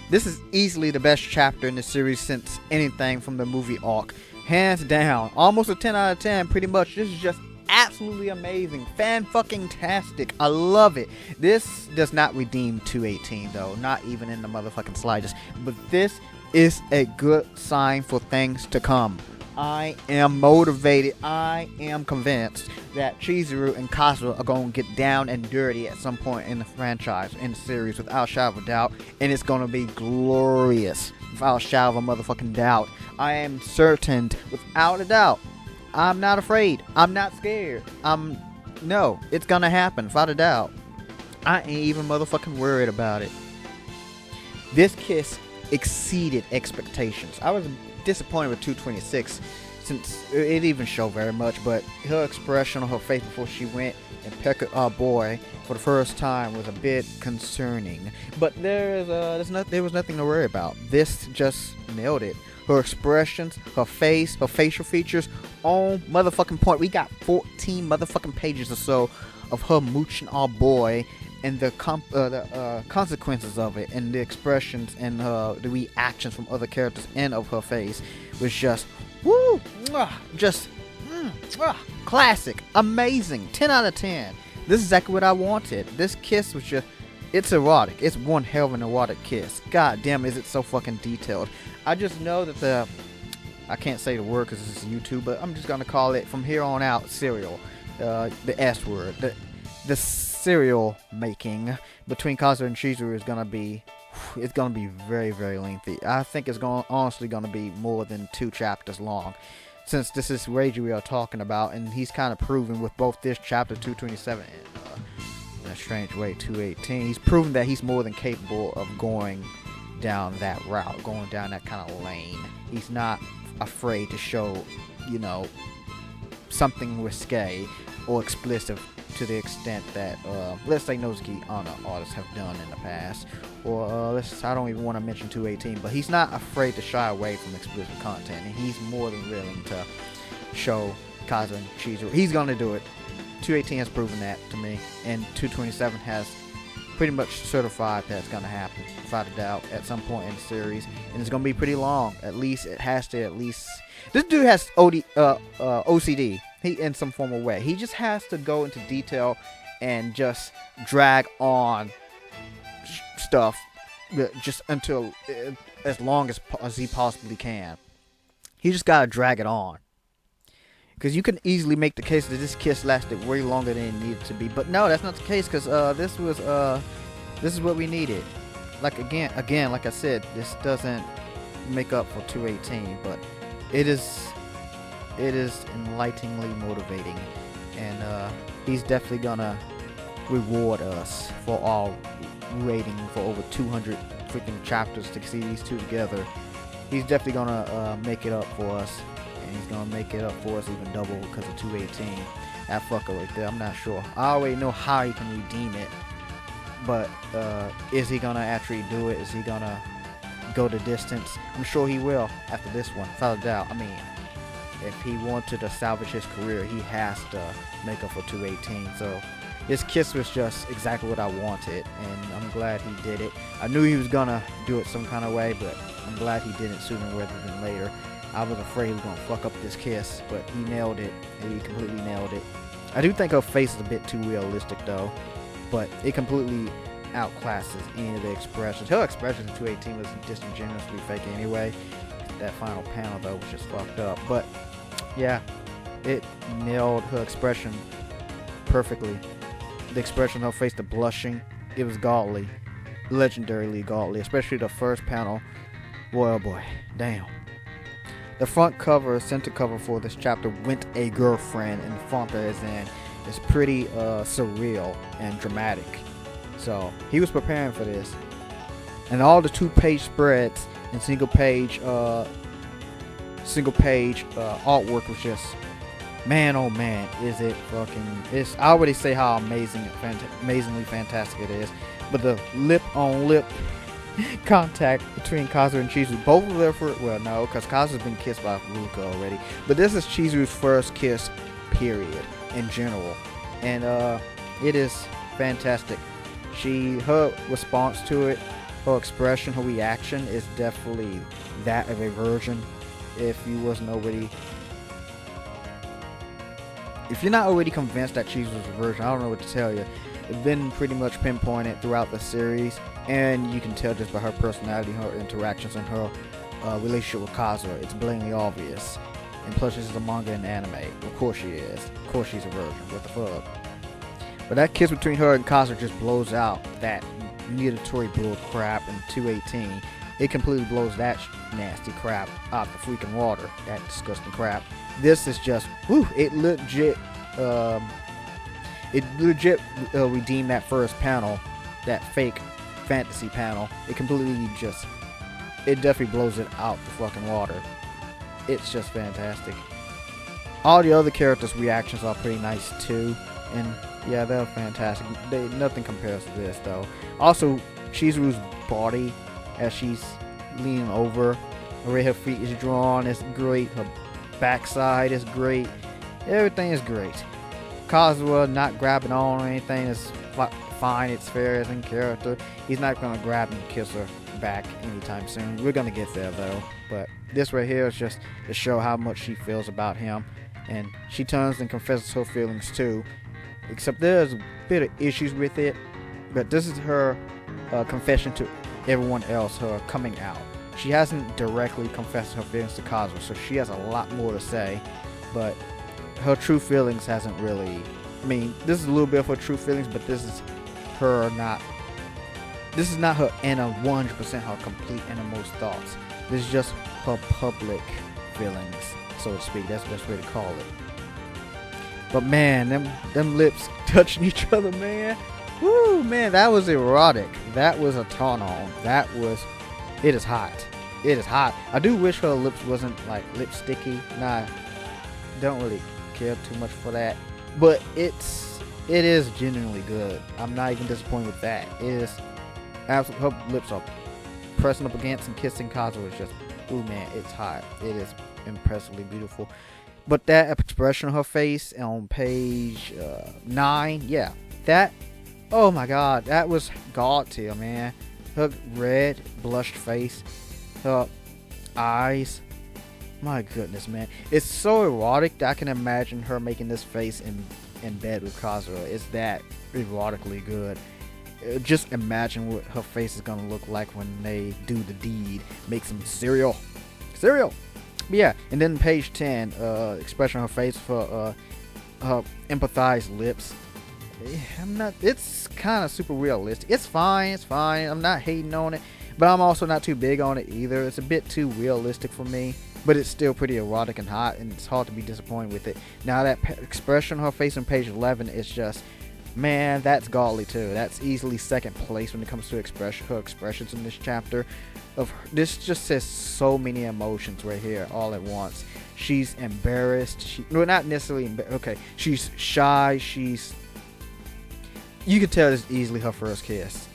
This is easily the best chapter in the series since anything from the movie arc. Hands down. Almost a 10 out of 10, pretty much. This is just absolutely amazing. Fan-fucking-tastic. I love it. This does not redeem 218, though. Not even in the motherfucking slightest. But this is a good sign for things to come. I am motivated. I am convinced that Chizuru and Kazuya are going to get down and dirty at some point in the franchise, in the series, without a shadow of a doubt. And it's going to be glorious, without a shadow of a motherfucking doubt. I am certain, without a doubt. I'm not afraid. I'm not scared. No, it's going to happen, without a doubt. I ain't even motherfucking worried about it. This kiss exceeded expectations. I was disappointed with 226 since it didn't even show very much, but her expression on her face before she went and pecked our boy for the first time was a bit concerning. But there was nothing to worry about. This just nailed it. Her expressions, her face, her facial features, on motherfucking point. We got 14 motherfucking pages or so of her mooching our boy, and the consequences of it, and the expressions and the reactions from other characters and of her face was just woo, just classic, amazing, 10 out of 10. This is exactly what I wanted. This kiss was just, it's erotic. It's one hell of an erotic kiss. God damn, is it so fucking detailed. I just know that I can't say the word because this is YouTube, but I'm just gonna call it from here on out serial, the S word. The serial making between Kazuya and Chizuru is gonna be, it's gonna be very, very lengthy. I think it's honestly gonna be more than 2 chapters long, since this is Reiji we are talking about, and he's kind of proven with both this chapter 227 and in a strange way 218, he's proven that he's more than capable of going down that route, going down that kind of lane. He's not afraid to show, something risque or explicit to the extent that, let's say Nozuki Honor artists have done in the past. Or, I don't even want to mention 218, but he's not afraid to shy away from explicit content, and he's more than willing to show Kazuya and Chizuru. He's going to do it. 218 has proven that to me, and 227 has pretty much certified that it's going to happen, without a doubt, at some point in the series. And it's going to be pretty long. At least, it has to at least... This dude has OCD. He in some form of way. He just has to go into detail and just drag on stuff just until as long as he possibly can. He just gotta drag it on. Because you can easily make the case that this kiss lasted way longer than it needed to be. But no, that's not the case, because this is what we needed. Like again, like I said, this doesn't make up for 218, but it is enlighteningly motivating, and he's definitely gonna reward us for all waiting for over 200 freaking chapters to see these two together. He's definitely gonna make it up for us, and he's gonna make it up for us even double because of 218. That fucker right there, I'm not sure. I already know how he can redeem it, but is he gonna actually do it? Is he gonna go the distance? I'm sure he will after this one, without a doubt. I mean, if he wanted to salvage his career, he has to make up for 218. So this kiss was just exactly what I wanted, and I'm glad he did it. I knew he was gonna do it some kind of way, but I'm glad he did it sooner rather than later. I was afraid he was gonna fuck up this kiss, but he nailed it, and he completely nailed it. I do think her face is a bit too realistic though, but it completely outclasses any of the expressions. Her expressions in 218 was disingenuously fake anyway. That final panel though was just fucked up, but yeah, it nailed her expression perfectly. The expression on her face, the blushing, it was godly, legendarily godly, especially the first panel. Boy, oh boy, damn. The front cover, center cover for this chapter, Went a Girlfriend, and the font that is in is pretty surreal and dramatic. So he was preparing for this, and all the 2-page spreads and single page artwork was just, man, oh man, is it fucking, I already say how amazingly fantastic it is, but the lip on lip contact between Kazuya and Chizuru, both of their first, well no, because Kazuya's been kissed by Ruka already, but this is Chizuru's first kiss period in general, and it is fantastic. Her response to it her expression, her reaction is definitely that of a virgin. If you wasn't already, if you're not already convinced that Chizuru was a virgin, I don't know what to tell you. It's been pretty much pinpointed throughout the series, and you can tell just by her personality, her interactions, and her relationship with Kazuya. It's blatantly obvious. And plus, this is a manga and anime. Of course she is. Of course she's a virgin. What the fuck? But that kiss between her and Kazuya just blows out that nugatory bull crap in 218. It completely blows that nasty crap out the freaking water. That disgusting crap. This is just, whew, it legit redeemed that first panel, that fake fantasy panel. It completely just, it definitely blows it out the fucking water. It's just fantastic. All the other characters' reactions are pretty nice too, and yeah, they're fantastic. Nothing compares to this though. Also, Chizuru's body as she's leaning over, the way her feet is drawn is great. Her backside is great. Everything is great. Kazuya not grabbing on or anything is fine. It's fair as in character. He's not gonna grab and kiss her back anytime soon. We're gonna get there though. But this right here is just to show how much she feels about him, and she turns and confesses her feelings too. Except there's a bit of issues with it, but this is her confession to everyone else, her coming out. She hasn't directly confessed her feelings to Kazuya, so she has a lot more to say, but her true feelings hasn't really, I mean, this is a little bit of her true feelings, but this is her not, this is not her inner 100% her complete innermost thoughts. This is just her public feelings, so to speak. That's the best way to call it. But man, them lips touching each other, man. Woo, man, that was erotic. That was a turn on. That was, it is hot. It is hot. I do wish her lips wasn't like lipsticky. Nah, don't really care too much for that. But it is genuinely good. I'm not even disappointed with that. It is absolutely, her lips are pressing up against and kissing Kazuya is just, ooh man, it's hot. It is impressively beautiful. But that expression on her face on page 9, yeah, that, oh my god, that was god tier, man. Her red, blushed face, her eyes, my goodness, man. It's so erotic that I can imagine her making this face in bed with Kazuya. It's that erotically good. Just imagine what her face is gonna look like when they do the deed. Make some cereal. But yeah, and then page 10, expression on her face for her empathized lips. It's kind of super realistic. It's fine. I'm not hating on it, but I'm also not too big on it either. It's a bit too realistic for me, but it's still pretty erotic and hot, and it's hard to be disappointed with it. Now that expression on her face on page 11 is just, man, that's godly too. That's easily second place when it comes to her expressions in this chapter. This just says so many emotions right here all at once. She's embarrassed. Not necessarily okay. She's shy. You can tell it's easily her first kiss,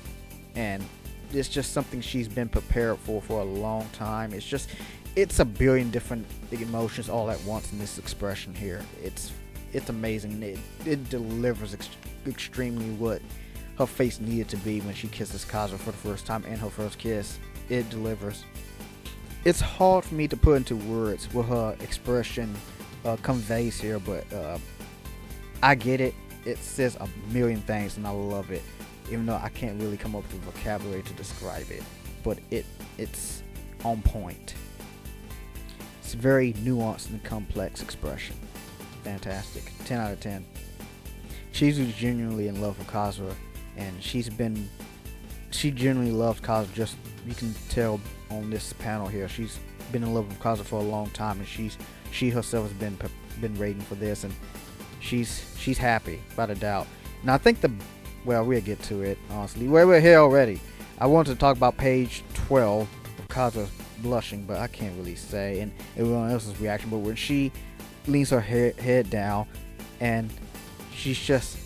and it's just something she's been prepared for a long time. It's a billion different emotions all at once in this expression here. It's amazing. It delivers extremely what her face needed to be when she kisses Kazuya for the first time, and her first kiss. It delivers. It's hard for me to put into words what her expression conveys here, but I get it. It says a million things, and I love it, even though I can't really come up with vocabulary to describe it. But it's on point. It's a very nuanced and complex expression. Fantastic. 10 out of 10. Chizuru's genuinely in love with Kazuya, and she genuinely loves Kazuya. Just, you can tell on this panel here, she's been in love with Kazuya for a long time, and she herself has been waiting for this, and she's happy, without a doubt. Now I think we'll get to it, honestly. We're here already. I wanted to talk about page 12 of Kazuya blushing, but I can't really say, and everyone else's reaction. But when she leans her head down, and she's just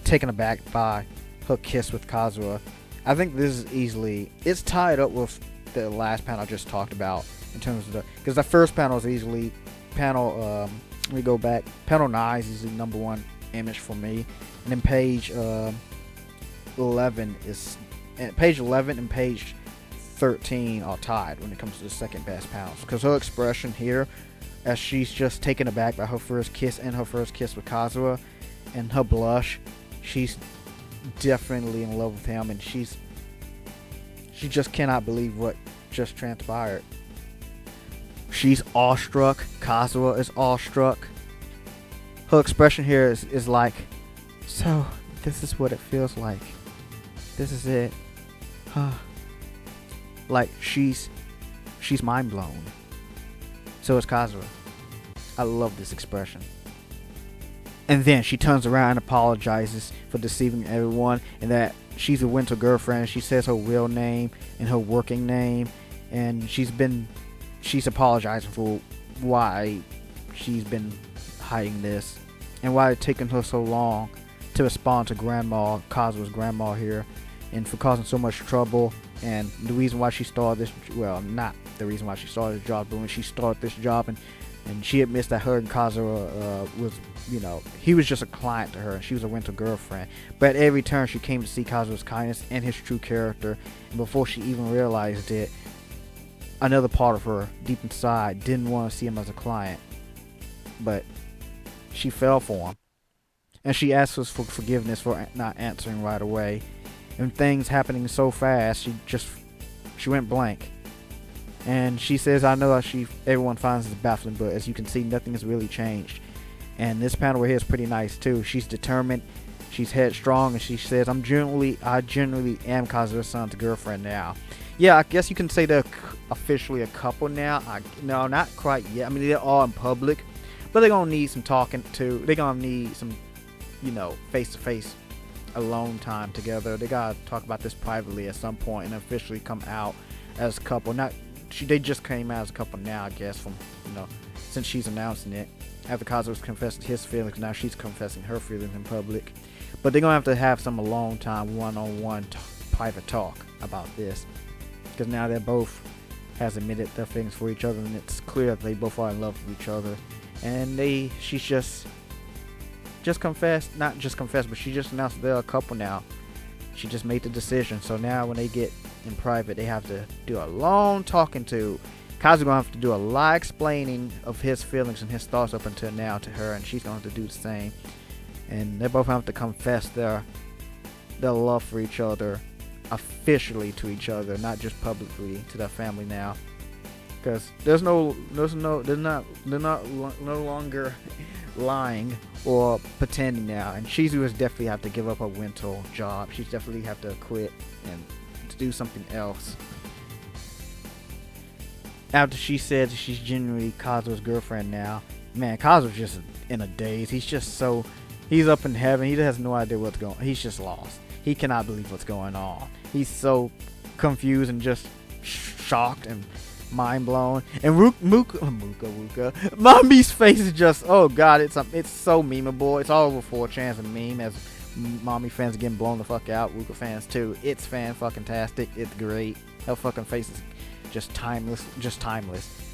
taken aback by her kiss with Kazuya. I think this is easily, it's tied up with the last panel I just talked about in terms of because the first panel is easily let me go back. Panel 9 is the number one image for me, and then page 11 and page 13 are tied when it comes to the second best panels. Because her expression here, as she's just taken aback by her first kiss and her first kiss with Kazuya, and her blush, she's definitely in love with him, and she just cannot believe what just transpired. She's awestruck. Kazuya is awestruck. Her expression here is like, so this is what it feels like. This is it. Huh. Like she's mind blown. So is Kazuya. I love this expression. And then she turns around and apologizes for deceiving everyone, and that she's a winter girlfriend. She says her real name and her working name, and she's apologizing for why she's been hiding this and why it's taken her so long to respond to grandma, Kazuya's grandma here, and for causing so much trouble. And the reason why she started this, well, not the reason why she started this job, but when she started this job, and she admits that her and Kazuya was, he was just a client to her, and she was a rental girlfriend. But at every turn, she came to see Kazuya's kindness and his true character. And before she even realized it, another part of her, deep inside, didn't want to see him as a client. But she fell for him. And she asked us for forgiveness for not answering right away. And things happening so fast, she went blank. And she says, I know that everyone finds this baffling, but as you can see, nothing has really changed. And this panel right here is pretty nice too. She's determined, she's headstrong, and she says, I genuinely am Kazuya San's girlfriend now. Yeah, I guess you can say they're officially a couple now. No, not quite yet. I mean, they're all in public, but they're gonna need some talking to. They're gonna need some, face-to-face alone time together. They gotta talk about this privately at some point and officially come out as a couple. They just came out as a couple now, I guess, from since she's announcing it. After Kazuya's confessing his feelings, now she's confessing her feelings in public. But they're gonna have some alone time, one-on-one private talk about this, because now they both has admitted their feelings for each other, and it's clear that they both are in love with each other. And she's just confessed, not just confessed, but she just announced they're a couple now. She just made the decision. So now when they get in private, they have to do a long talking to. Kazuya gonna have to do a lot explaining of his feelings and his thoughts up until now to her, and she's gonna have to do the same. And they both have to confess their love for each other officially to each other, not just publicly to their family now. Because they're no longer lying or pretending now. And Chizuru has definitely have to give up her winter job. She's definitely have to quit and to do something else. After she said she's genuinely Kazuya's girlfriend now, man, Kazuya's just in a daze. He's up in heaven. He has no idea what's going on. He's just lost. He cannot believe what's going on. He's so confused and just shocked and mind blown. And Ruka, Mommy's face is just, oh god, it's so memeable. It's all over 4chan's a meme as Mommy fans are getting blown the fuck out. Ruka fans too. It's fan-fucking-tastic. It's great. Her fucking face is just timeless.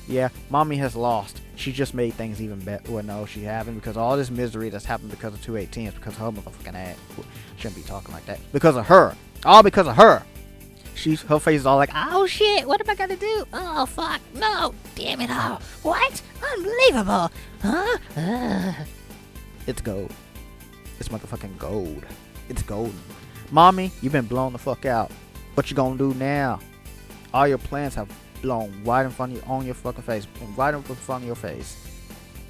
Yeah, Mommy has lost. She just made things even better. Well, no, she haven't, because all this misery that's happened because of 218 is because of her motherfucking ass. Shouldn't be talking like that. Because of her. All because of her. Her face is all like, oh shit, what am I gonna do? Oh fuck, no, damn it all. What? Unbelievable. Huh? It's gold. It's motherfucking gold. It's golden. Mommy, you've been blown the fuck out. What you gonna do now? All your plans have blown right in front of you, on your fucking face, right in front of your face.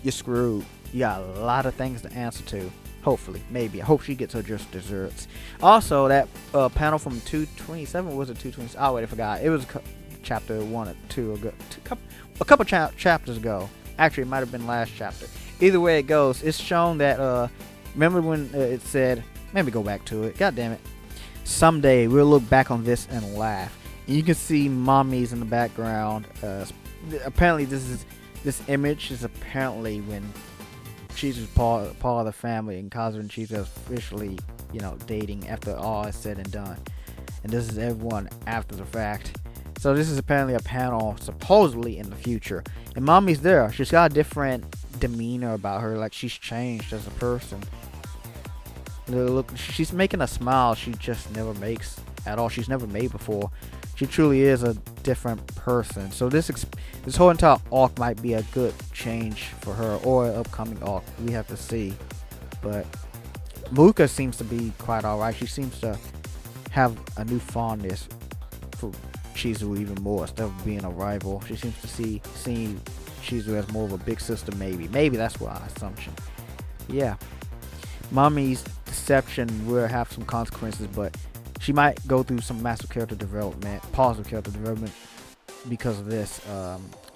You're screwed. You got a lot of things to answer to. Hopefully, maybe. I hope she gets her just desserts. Also, that panel from 227, was it 227? I already forgot. It was chapter 1 or 2 ago. A couple chapters ago. Actually, it might have been last chapter. Either way it goes, it's shown that, remember when it said, let me go back to it. God damn it. Someday, we'll look back on this and laugh. And you can see Mommy's in the background. Apparently, this image is apparently when Chizuru's part of the family, and Kazuya and Chizuru officially, dating after all is said and done. And this is everyone after the fact. So this is apparently a panel supposedly in the future. And Mommy's there. She's got a different demeanor about her, like she's changed as a person. Look, she's making a smile she just never makes at all. She's never made before. She truly is a different person. So this whole entire arc might be a good change for her, or an upcoming arc. We have to see. But Muka seems to be quite alright. She seems to have a new fondness for Chizuru even more instead of being a rival. She seems to see Chizuru as more of a big sister, maybe that's my assumption. Yeah, Mommy's deception will have some consequences, but she might go through some massive character development, positive character development, because of this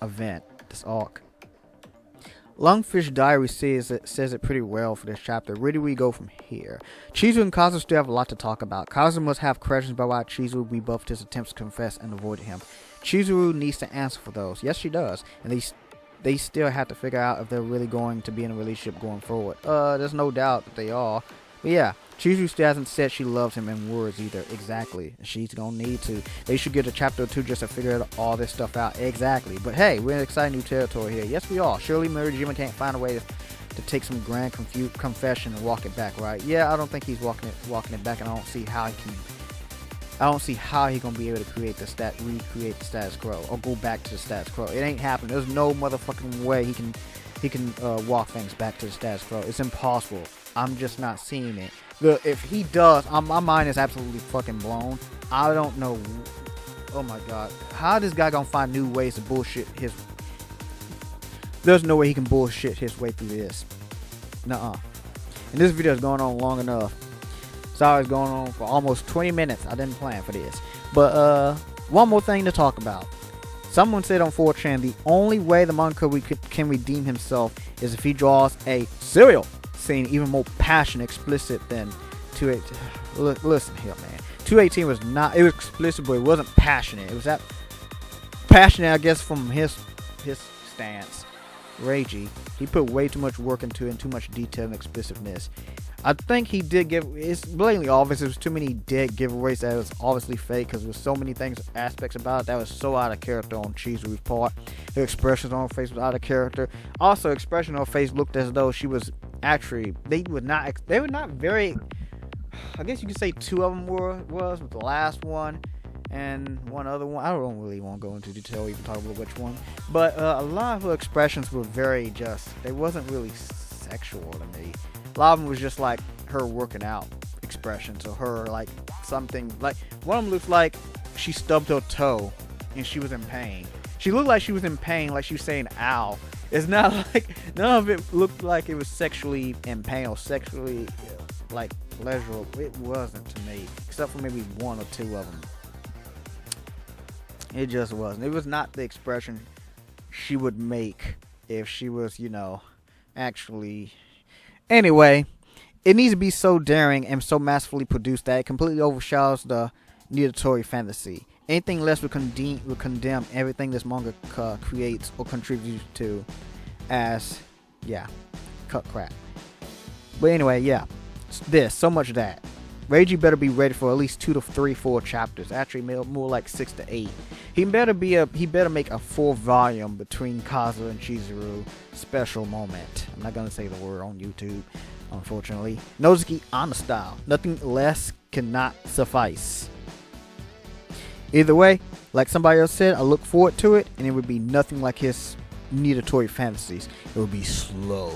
event, this arc. Lungfish Diary says it pretty well for this chapter. Where do we go from here? Chizuru and Kazuya still have a lot to talk about. Kazuya must have questions about why Chizuru rebuffed his attempts to confess and avoided him. Chizuru needs to answer for those. Yes, she does. And they still have to figure out if they're really going to be in a relationship going forward. There's no doubt that they are. But yeah, Chizuru still hasn't said she loves him in words either. Exactly. She's gonna need to. They should get a chapter or two just to figure all this stuff out. Exactly. But hey, we're in exciting new territory here. Yes, we are. Surely Mirijima can't find a way to take some grand confession and walk it back, right? Yeah, I don't think he's walking it back, and I don't see how he's gonna be able to recreate the status quo or go back to the status quo. It ain't happening. There's no motherfucking way he can walk things back to the status quo. It's impossible. I'm just not seeing it. If he does, my mind is absolutely fucking blown. I don't know. Oh my god, how this guy gonna find new ways to bullshit his? There's no way he can bullshit his way through this. Nuh-uh. And this video is going on long enough. Sorry, it's going on for almost 20 minutes. I didn't plan for this. But one more thing to talk about. Someone said on 4chan the only way the manga can redeem himself is if he draws a serial scene even more passionate, explicit than 218. Listen here, man. 218 was not. It was explicit, but it wasn't passionate. It was that passionate, I guess, from his stance. Reiji, he put way too much work into it and too much detail and explicitness. I think he did give. It's blatantly obvious. There was too many dead giveaways that was obviously fake because there was so many aspects about it that was so out of character on Chizuru's part. Her expressions on her face was out of character. Also, expression on her face looked as though she was actually. They were not very. I guess you could say two of them was with the last one and one other one. I don't really want to go into detail even talk about which one. But a lot of her expressions were very they wasn't really sexual to me. A lot of them was just like her working out expressions, or her like something like one of them looks like she stubbed her toe and she was in pain. She looked like she was in pain, like she was saying ow. It's not like none of it looked like it was sexually in pain or sexually like pleasurable. It wasn't to me, except for maybe one or two of them. It just wasn't. It was not the expression she would make if she was, actually. Anyway, it needs to be so daring and so masterfully produced that it completely overshadows the nidatory fantasy. Anything less would condemn everything this manga creates or contributes to as, cut crap. But anyway, so much of that. Reiji better be ready for at least 2 to 3, 4 chapters. Actually, more like 6 to 8. He better make a full volume between Kazuya and Chizuru special moment. I'm not gonna say the word on YouTube, unfortunately. Nozuki Ana style. Nothing less cannot suffice. Either way, like somebody else said, I look forward to it, and it would be nothing like his nidatory fantasies. It would be slow,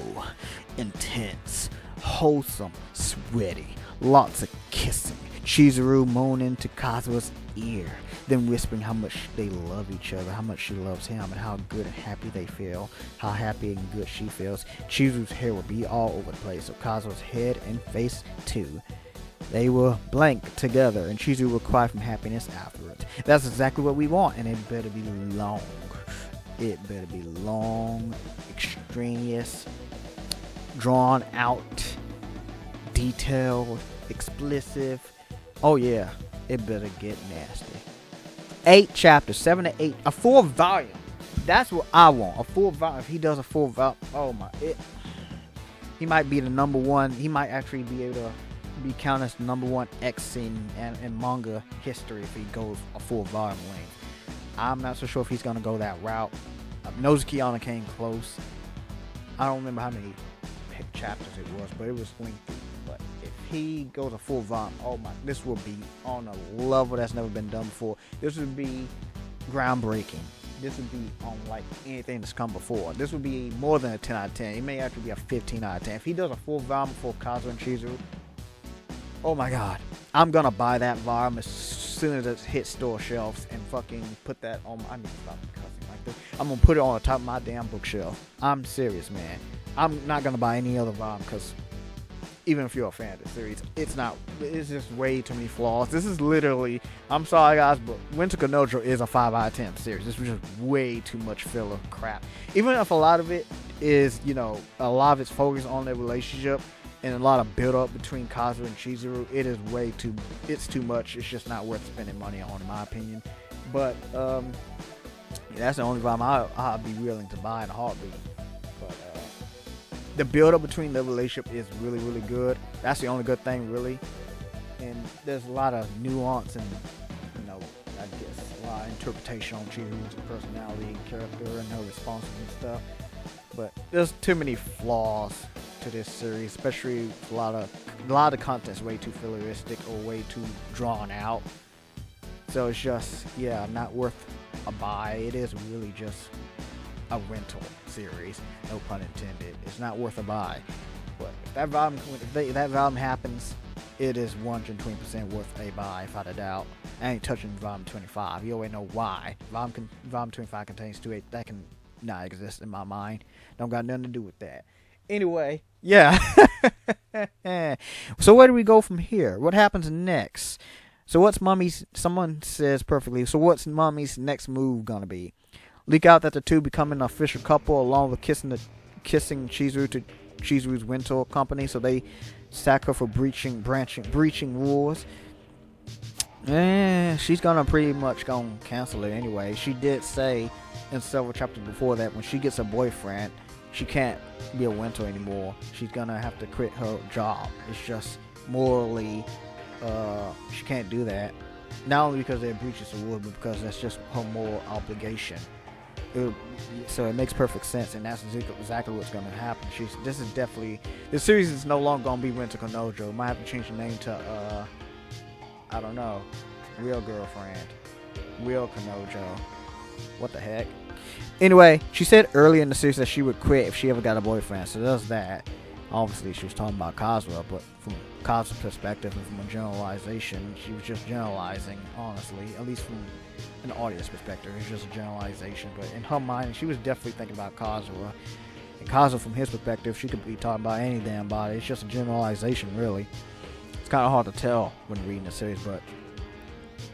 intense, wholesome, sweaty. Lots of kissing. Chizuru moaning to Kazuya's ear, then whispering how much they love each other, how much she loves him, and how good and happy they feel, how happy and good she feels. Chizuru's hair will be all over the place, so Kazuya's head and face too. They will blank together, and Chizuru will cry from happiness afterwards. That's exactly what we want, and it better be long. It better be long, extraneous, drawn out, detailed, explicit. Oh yeah, it better get nasty. 8 chapters, 7 to 8, a full volume. That's what I want, a full volume. If he does a full volume, he might be the number one. He might actually be able to be counted as the number one X in manga history if he goes a full volume length. I'm not so sure if he's gonna go that route. Nozuki Ana came close. I don't remember how many chapters it was, but it was lengthy. But if he goes a full vom, oh my, this will be on a level that's never been done before. This would be groundbreaking. This would be on like anything that's come before. This would be more than a 10 out of 10. It may actually be a 15 out of 10. If he does a full vom for Kazuya and Chizuru, oh my god, I'm gonna buy that vom as soon as it hits store shelves and fucking put that on my, I need to stop cussing like this. I'm gonna put it on the top of my damn bookshelf. I'm serious, man. I'm not gonna buy any other vom because even if you're a fan of the series, it's just way too many flaws. This is literally, I'm sorry guys, but Winter Kanojo is a 5 out of 10 series. This was just way too much filler crap. Even if a lot of it is, you know, a lot of it's focused on their relationship and a lot of build up between Kazuya and Chizuru, it's too much. It's just not worth spending money on, in my opinion. But yeah, that's the only vom I'll be willing to buy in a heartbeat. But the build up between the relationship is really, really good. That's the only good thing, really. And there's a lot of nuance and, you know, I guess a lot of interpretation on Chizuru's personality and character and her responses and stuff. But there's too many flaws to this series, especially a lot of the content's way too filleristic or way too drawn out. So it's just, yeah, not worth a buy. It is really just a rental series, no pun intended. It's not worth a buy. But if that volume happens, it is 120% worth a buy, without a doubt. I ain't touching volume 25. You already know why. Volume 25 contains 2 that can not exist in my mind. Don't got nothing to do with that. Anyway, yeah. So where do we go from here? What happens next? So someone says perfectly, so what's Mommy's next move gonna be? Leak out that the two become an official couple along with kissing Chizuru to Chizuru's rental company, so they sack her for breaching rules. She's gonna pretty much cancel it anyway. She did say in several chapters before that when she gets a boyfriend, she can't be a winter anymore. She's gonna have to quit her job. It's just morally, she can't do that. Not only because they're breaches of rules, but because that's just her moral obligation. So it makes perfect sense, and that's exactly what's going to happen. This series is no longer going to be Winter Kanojo. Might have to change the name to, I don't know, Real Girlfriend, Real Kanojo. What the heck? Anyway, she said earlier in the series that she would quit if she ever got a boyfriend, so there's that. Obviously, she was talking about Kazuya, but from Kazuya's perspective and from a generalization, she was just generalizing, honestly, at least from an audience perspective. It's just a generalization, but in her mind, she was definitely thinking about Kazuya. And Kazuya, from his perspective, she could be talking about any damn body. It's just a generalization, really. It's kind of hard to tell when reading the series, but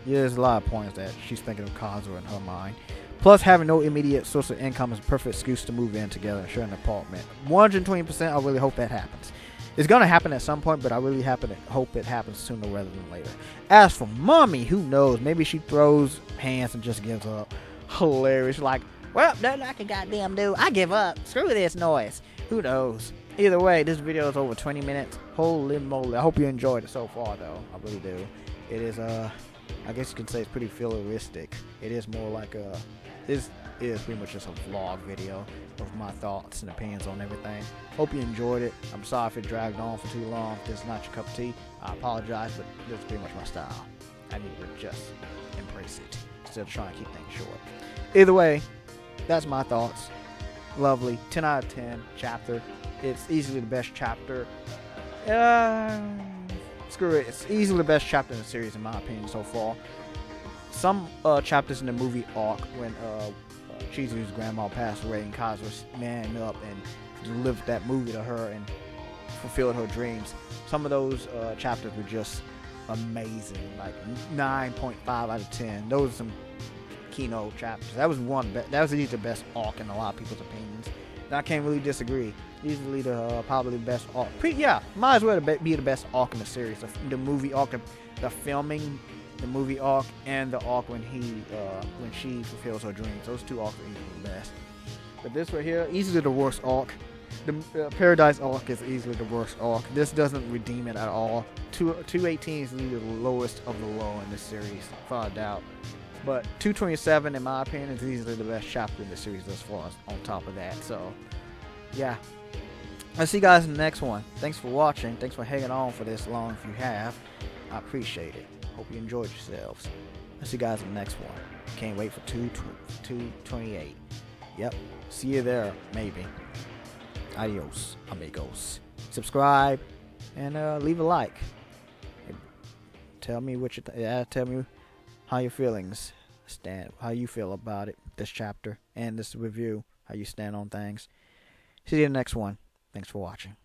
yeah, there's a lot of points that she's thinking of Kazuya in her mind. Plus, having no immediate source of income is a perfect excuse to move in together and share an apartment. 120%, I really hope that happens. It's going to happen at some point, but I really hope it happens sooner rather than later. As for Mommy, who knows? Maybe she throws hands and just gives up. Hilarious. Like, well, nothing I can goddamn do. I give up. Screw this noise. Who knows? Either way, this video is over 20 minutes. Holy moly. I hope you enjoyed it so far, though. I really do. It is, I guess you can say it's pretty filleristic. It is more like it is pretty much just a vlog video of my thoughts and opinions on everything. Hope you enjoyed it. I'm sorry if it dragged on for too long. If this is not your cup of tea, I apologize, but this is pretty much my style. I need to just embrace it instead of trying to keep things short. Either way, that's my thoughts. Lovely. 10 out of 10 chapter. It's easily the best chapter. Screw it. It's easily the best chapter in the series, in my opinion, so far. Some chapters in the movie arc when Chizuru's grandma passed away and Kazuya's man up and delivered that movie to her and fulfilled her dreams. Some of those chapters were just amazing, like 9.5 out of 10. Those are some keynote chapters. That was easily the best arc in a lot of people's opinions. And I can't really disagree. Easily probably the best arc. Might as well be the best arc in the series. The movie arc, the filming, the movie arc, and the arc when she fulfills her dreams. Those two arcs are easily the best. But this right here, easily the worst arc. The Paradise arc is easily the worst arc. This doesn't redeem it at all. 218 is the lowest of the low in this series, without a doubt. But 227, in my opinion, is easily the best chapter in the series thus far. On top of that, so yeah. I'll see you guys in the next one. Thanks for watching. Thanks for hanging on for this long if you have. I appreciate it. Hope you enjoyed yourselves. I'll see you guys in the next one. Can't wait for 228. Yep. See you there, maybe. Adios, amigos. Subscribe and leave a like. Tell me what you tell me how your feelings stand, how you feel about it, this chapter and this review, how you stand on things. See you in the next one. Thanks for watching.